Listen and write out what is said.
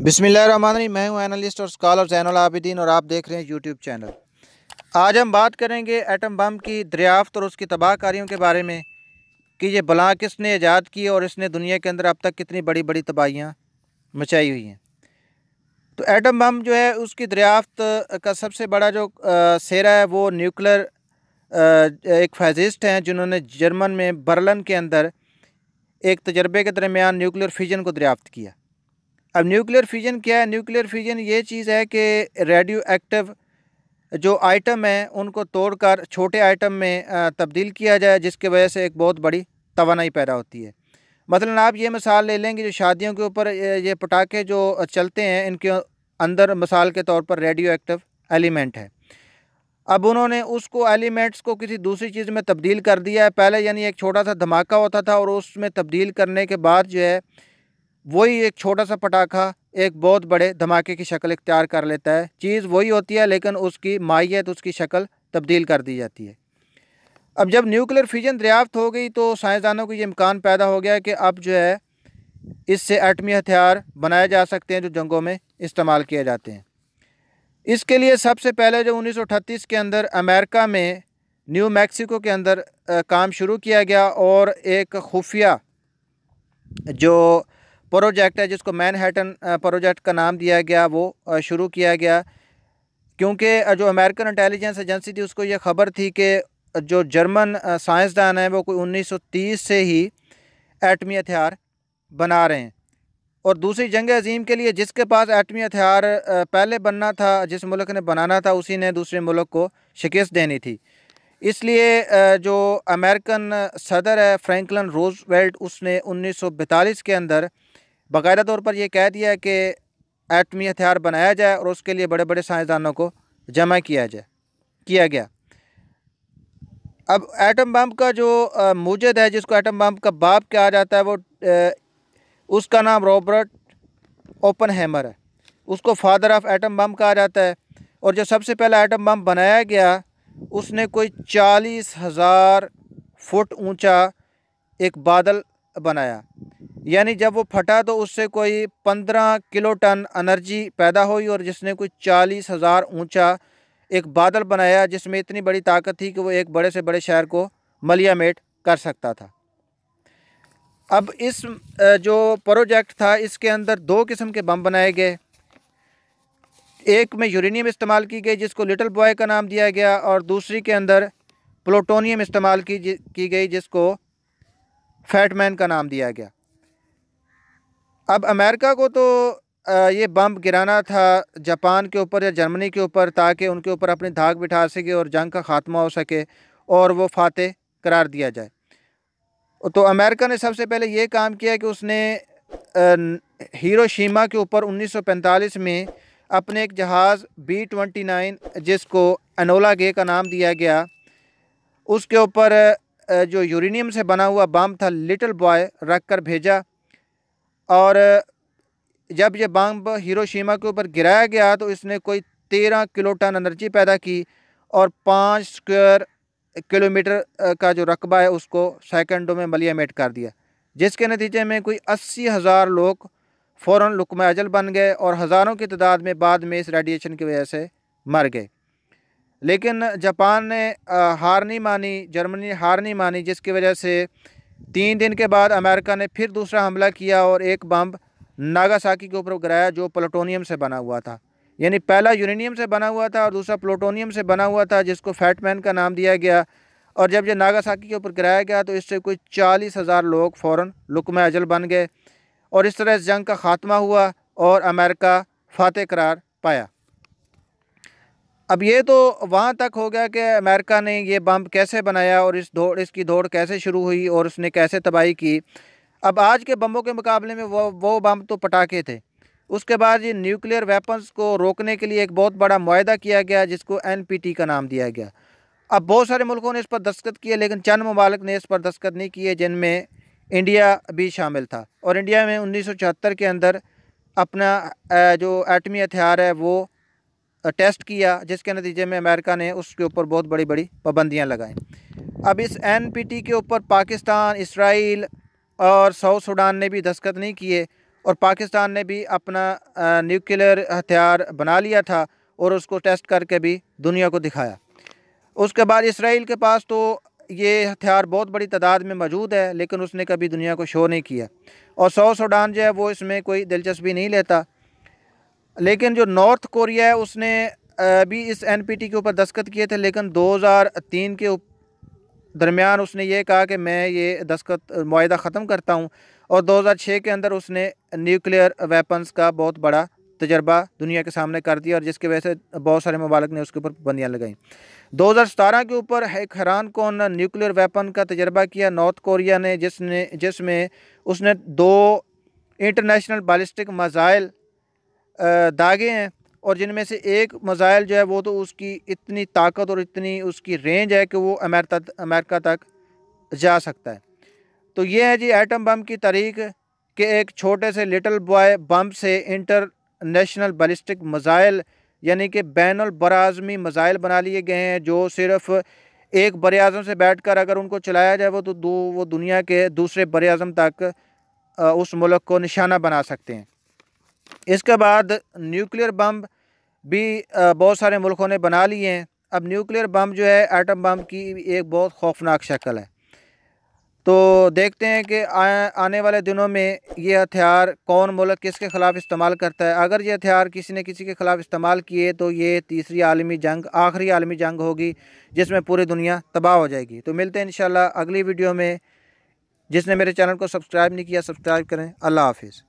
बिस्मिल्लाहिर्रहमानिर्रहीम। मैं हूं एनालिस्ट और स्कॉलर ज़ैनुल आबिदीन और आप देख रहे हैं यूट्यूब चैनल। आज हम बात करेंगे एटम बम की दरियाफ्त और उसकी तबाहकारियों के बारे में कि ये बला किसने ईजाद की और इसने दुनिया के अंदर अब तक कितनी बड़ी बड़ी तबाहियाँ मचाई हुई हैं। तो एटम बम जो है उसकी दरियाफ्त का सबसे बड़ा जो सेरा है वो न्यूक्लियर एक फिज़िस्ट हैं जिन्होंने जर्मन में बर्लिन के अंदर एक तजर्बे के दरमियान न्यूक्लियर फिजन को दरियाफ्त किया। अब न्यूक्लियर फिजन क्या है? न्यूक्लियर फिजन ये चीज़ है कि रेडियो एक्टिव जो आइटम हैं उनको तोड़कर छोटे आइटम में तब्दील किया जाए, जिसकी वजह से एक बहुत बड़ी तवानाई पैदा होती है। मसलन आप ये मिसाल ले लेंगे, जो शादियों के ऊपर ये पटाखे जो चलते हैं इनके अंदर मिसाल के तौर पर रेडियो एक्टिव एलिमेंट है। अब उन्होंने उसको एलिमेंट्स को किसी दूसरी चीज़ में तब्दील कर दिया है। पहले यानी एक छोटा सा धमाका होता था और उसमें तब्दील करने के बाद जो है वही एक छोटा सा पटाखा एक बहुत बड़े धमाके की शक्ल इख्तियार कर लेता है। चीज़ वही होती है लेकिन उसकी माहियत, उसकी शक्ल तब्दील कर दी जाती है। अब जब न्यूक्लियर फिजन दरियाफ्त हो गई तो साइंसदानों को ये इम्कान पैदा हो गया कि अब जो है इससे एटमी हथियार बनाए जा सकते हैं जो जंगों में इस्तेमाल किए जाते हैं। इसके लिए सबसे पहले जो 1938 के अंदर अमेरिका में न्यू मैक्सिको के अंदर काम शुरू किया गया और एक खुफिया जो प्रोजेक्ट है जिसको मैनहट्टन प्रोजेक्ट का नाम दिया गया वो शुरू किया गया, क्योंकि जो अमेरिकन इंटेलिजेंस एजेंसी थी उसको ये ख़बर थी कि जो जर्मन साइंसदान हैं वो कोई 1930 से ही एटमी हथियार बना रहे हैं और दूसरी जंग अजीम के लिए जिसके पास एटमी हथियार पहले बनना था, जिस मुल्क ने बनाना था, उसी ने दूसरे मुल्क को शिकस्त देनी थी। इसलिए जो अमेरिकन सदर है फ्रैंकलिन रूजवेल्ट, उसने 1942 के अंदर बाकायदा तौर पर यह कह दिया कि एटमी हथियार बनाया जाए और उसके लिए बड़े बड़े साइंसदानों को जमा किया गया। अब एटम बम का जो मूजद है, जिसको एटम बम का बाप कहा जाता है, वो उसका नाम रॉबर्ट ओपनहेमर है। उसको फादर ऑफ एटम बम कहा जाता है। और जो सबसे पहला एटम बम बनाया गया उसने कोई 40,000 फुट ऊंचा एक बादल बनाया, यानी जब वो फटा तो उससे कोई 15 किलो टन एनर्जी पैदा हुई और जिसने कोई 40,000 ऊंचा एक बादल बनाया जिसमें इतनी बड़ी ताकत थी कि वो एक बड़े से बड़े शहर को मलियामेट कर सकता था। अब इस जो प्रोजेक्ट था इसके अंदर दो किस्म के बम बनाए गए। एक में यूरेनियम इस्तेमाल की गई जिसको लिटिल बॉय का नाम दिया गया और दूसरी के अंदर प्लूटोनियम इस्तेमाल की गई जिसको फैट मैन का नाम दिया गया। अब अमेरिका को तो ये बम गिराना था जापान के ऊपर या जर्मनी के ऊपर ताकि उनके ऊपर अपनी धाक बिठा सके और जंग का ख़ात्मा हो सके और वो फातेह करार दिया जाए। तो अमेरिका ने सबसे पहले ये काम किया कि उसने हिरोशिमा के ऊपर 1945 में अपने एक जहाज़ B-29 जिसको एनोला गे का नाम दिया गया, उसके ऊपर जो यूरेनियम से बना हुआ बम था लिटिल बॉय रख कर भेजा। और जब ये बम हिरोशिमा के ऊपर गिराया गया तो इसने कोई 13 किलो टन एनर्जी पैदा की और 5 स्क्वायर किलोमीटर का जो रकबा है उसको सेकंडों में मलियामेट कर दिया, जिसके नतीजे में कोई 80,000 लोग फ़ौरन लुक़मा अजल बन गए और हज़ारों की तादाद में बाद में इस रेडिएशन की वजह से मर गए। लेकिन जापान ने हार नहीं मानी, जर्मनी ने हार नहीं मानी, जिसकी वजह से 3 दिन के बाद अमेरिका ने फिर दूसरा हमला किया और एक बम नागासाकी के ऊपर गिराया जो प्लूटोनियम से बना हुआ था। यानी पहला यूरेनियम से बना हुआ था और दूसरा प्लूटोनियम से बना हुआ था जिसको फैट मैन का नाम दिया गया। और जब ये नागासाकी के ऊपर गिराया गया तो इससे कोई 40,000 लोग फ़ौरन लुक़मा अजल बन गए और इस तरह इस जंग का ख़ात्मा हुआ और अमेरिका फातेह करार पाया। अब ये तो वहाँ तक हो गया कि अमेरिका ने ये बम कैसे बनाया और इसकी दौड़ कैसे शुरू हुई और उसने कैसे तबाही की। अब आज के बमों के मुकाबले में वो बम तो पटाखे थे। उसके बाद ये न्यूक्लियर वेपन्स को रोकने के लिए एक बहुत बड़ा मुआहदा किया गया जिसको NPT का नाम दिया गया। अब बहुत सारे मुल्कों ने इस पर दस्तखत किए लेकिन चंद ममालिक ने इस पर दस्तखत नहीं किए, जिनमें इंडिया भी शामिल था। और इंडिया में 1974 के अंदर अपना जो एटमी हथियार है वो टेस्ट किया, जिसके नतीजे में अमेरिका ने उसके ऊपर बहुत बड़ी बड़ी पाबंदियाँ लगाईं। अब इस NPT के ऊपर पाकिस्तान, इसराइल और साउथ सूडान ने भी दस्तखत नहीं किए और पाकिस्तान ने भी अपना न्यूक्लियर हथियार बना लिया था और उसको टेस्ट करके भी दुनिया को दिखाया। उसके बाद इसराइल के पास तो ये हथियार बहुत बड़ी तादाद में मौजूद है, लेकिन उसने कभी दुनिया को शो नहीं किया। और साउथ सूडान जो है वो इसमें कोई दिलचस्पी नहीं लेता। लेकिन जो नॉर्थ कोरिया है उसने भी इस NPT के ऊपर दस्तखत किए थे, लेकिन 2003 के दरमियान उसने ये कहा कि मैं ये दस्तखत मुआहिदा ख़त्म करता हूँ, और 2006 के अंदर उसने न्यूक्लियर वेपन्स का बहुत बड़ा तजर्बा दुनिया के सामने कर दिया, और जिसकी वजह से बहुत सारे ममालिक ने उसके ऊपर पाबंदियाँ लगाई। 2017 के ऊपर एक हैरान कौन न्यूक्लियर वेपन का तजर्बा किया नॉर्थ कोरिया ने, जिसमें उसने 2 इंटरनेशनल बैलिस्टिक मिसाइल दागे हैं, और जिनमें से एक मिसाइल जो है वो तो उसकी इतनी ताकत और इतनी उसकी रेंज है कि वो अमेरिका तक जा सकता है। तो ये है जी एटम बम की तारीख के एक छोटे से लिटिल बॉय बम से इंटरनेशनल बैलिस्टिक मिसाइल यानी कि बैनुल बराज़मी मिसाइल बना लिए गए हैं, जो सिर्फ एक बर आज़म से बैठकर अगर उनको चलाया जाए वो दुनिया के दूसरे बर आज़म तक उस मुल्क को निशाना बना सकते हैं। इसके बाद न्यूक्लियर बम भी बहुत सारे मुल्कों ने बना लिए हैं। अब न्यूक्लियर बम जो है एटम बम की एक बहुत खौफनाक शक्ल है। तो देखते हैं कि आने वाले दिनों में ये हथियार कौन मुल्क किसके ख़िलाफ़ इस्तेमाल करता है। अगर ये हथियार किसी ने किसी के ख़िलाफ़ इस्तेमाल किए तो ये तीसरी आलमी जंग, आखिरी आलमी जंग होगी, जिसमें पूरी दुनिया तबाह हो जाएगी। तो मिलते हैं इंशाल्लाह अगली वीडियो में। जिसने मेरे चैनल को सब्सक्राइब नहीं किया सब्सक्राइब करें। अल्लाह हाफिज़।